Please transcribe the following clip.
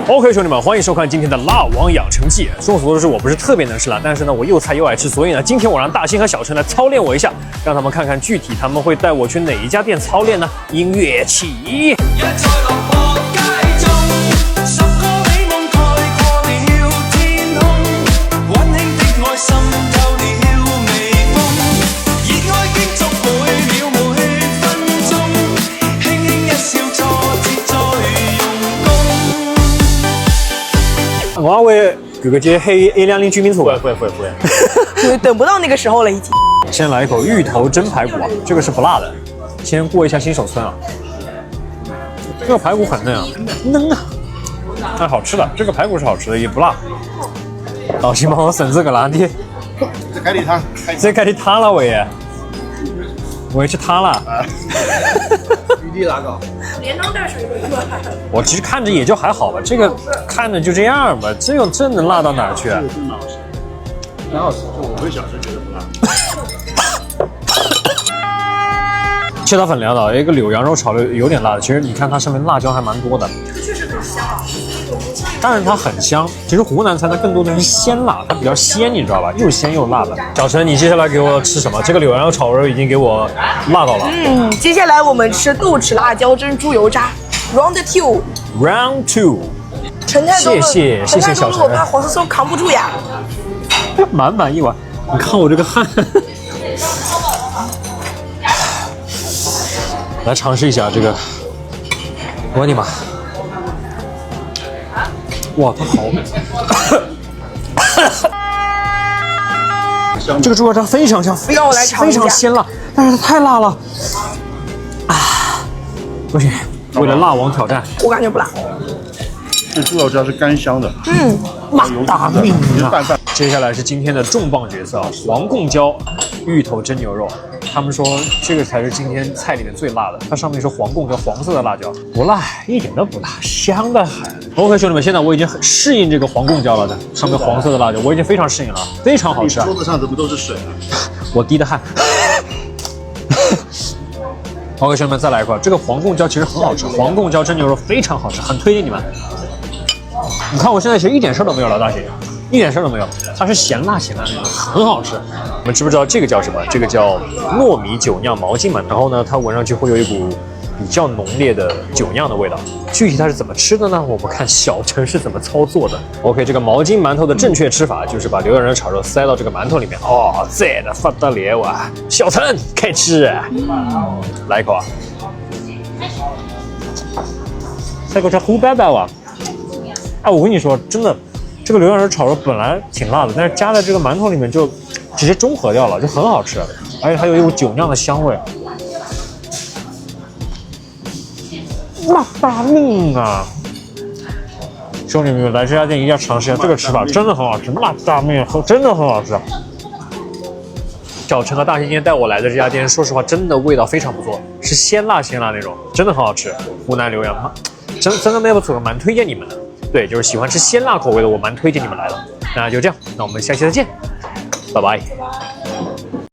OK， 兄弟们，欢迎收看今天的辣王养成记。众所周知，我不是特别能吃辣，但是呢，我又菜又爱吃，所以呢，今天我让大兴和小陈来操练我一下，让他们看看具体他们会带我去哪一家店操练呢？音乐起！我要为哥哥姐黑 A20居民处吧，会，等不到那个时候了已经。先来一口芋头蒸排骨啊，这个是不辣的，先过一下新手村啊。这个排骨很嫩啊，嫩啊，但好吃的，这个排骨是好吃的，也不辣。老秦帮我省这个垃圾，这该你塌了我也去塌了。余地哪个？连汤带水的。我其实看着也就还好吧，这个看着就这样吧，这能辣到哪儿去啊？蛮好吃，就我会小时候觉得不辣。切到粉凉的，一个柳羊肉炒的有点辣的，其实你看它上面辣椒还蛮多的。这个确实很香啊。但是它很香，其实湖南菜它更多的是鲜辣，它比较鲜，你知道吧？又鲜又辣的。小陈，你接下来给我吃什么？这个柳羊肉炒肉已经给我辣到了。接下来我们吃豆豉辣椒蒸猪油渣 ，Round Round two。陈太多了，谢谢小陈。我怕黄色ส้扛不住呀。满满一碗，你看我这个汗。来尝试一下这个，我的妈！哇，它好！这个猪肉渣非常香，非常鲜辣，但是它太辣了啊！不行，为了辣王挑战，我感觉不辣。这猪肉渣是干香的，辣大命啊！接下来是今天的重磅角色啊，黄贡椒芋头蒸牛肉。他们说这个才是今天菜里面最辣的，它上面是黄贡椒，黄色的辣椒，不辣，一点都不辣，香得很。OK， 兄弟们，现在我已经很适应这个黄贡椒了的，上面黄色的辣椒，我已经非常适应了，非常好吃啊！桌子上怎么都是水啊？我滴的汗。OK， 兄弟们，再来一块，这个黄贡椒其实很好吃，黄贡椒蒸牛肉非常好吃，很推荐你们。你看我现在其实一点事儿都没有了，大姐。一点事儿都没有，它是咸辣那种，很好吃。你们知不知道这个叫什么？这个叫糯米酒酿毛巾馒头。然后呢，它闻上去会有一股比较浓烈的酒酿的味道。具体它是怎么吃的呢？我们看小陈是怎么操作的。OK， 这个毛巾馒头的正确吃法就是把柳羊肉炒肉塞到这个馒头里面。哦，这的不得了啊！小陈开吃，来一口啊！这个叫胡白白哇！哎，我跟你说，真的。这个柳羊肉炒肉本来挺辣的，但是加在这个馒头里面就直接中和掉了，就很好吃，而且还有一股酒酿的香味。辣大命啊！兄弟们，来这家店一定要尝试一下这个吃法，真的很好吃，辣大命，真的很好吃。小陈和大兴今天带我来的这家店，说实话，真的味道非常不错，是鲜辣那种，真的很好吃。湖南柳羊真的蛮不错，蛮推荐你们的。对，就是喜欢吃鲜辣口味的，我蛮推荐你们来的。那就这样，那我们下期再见，拜拜。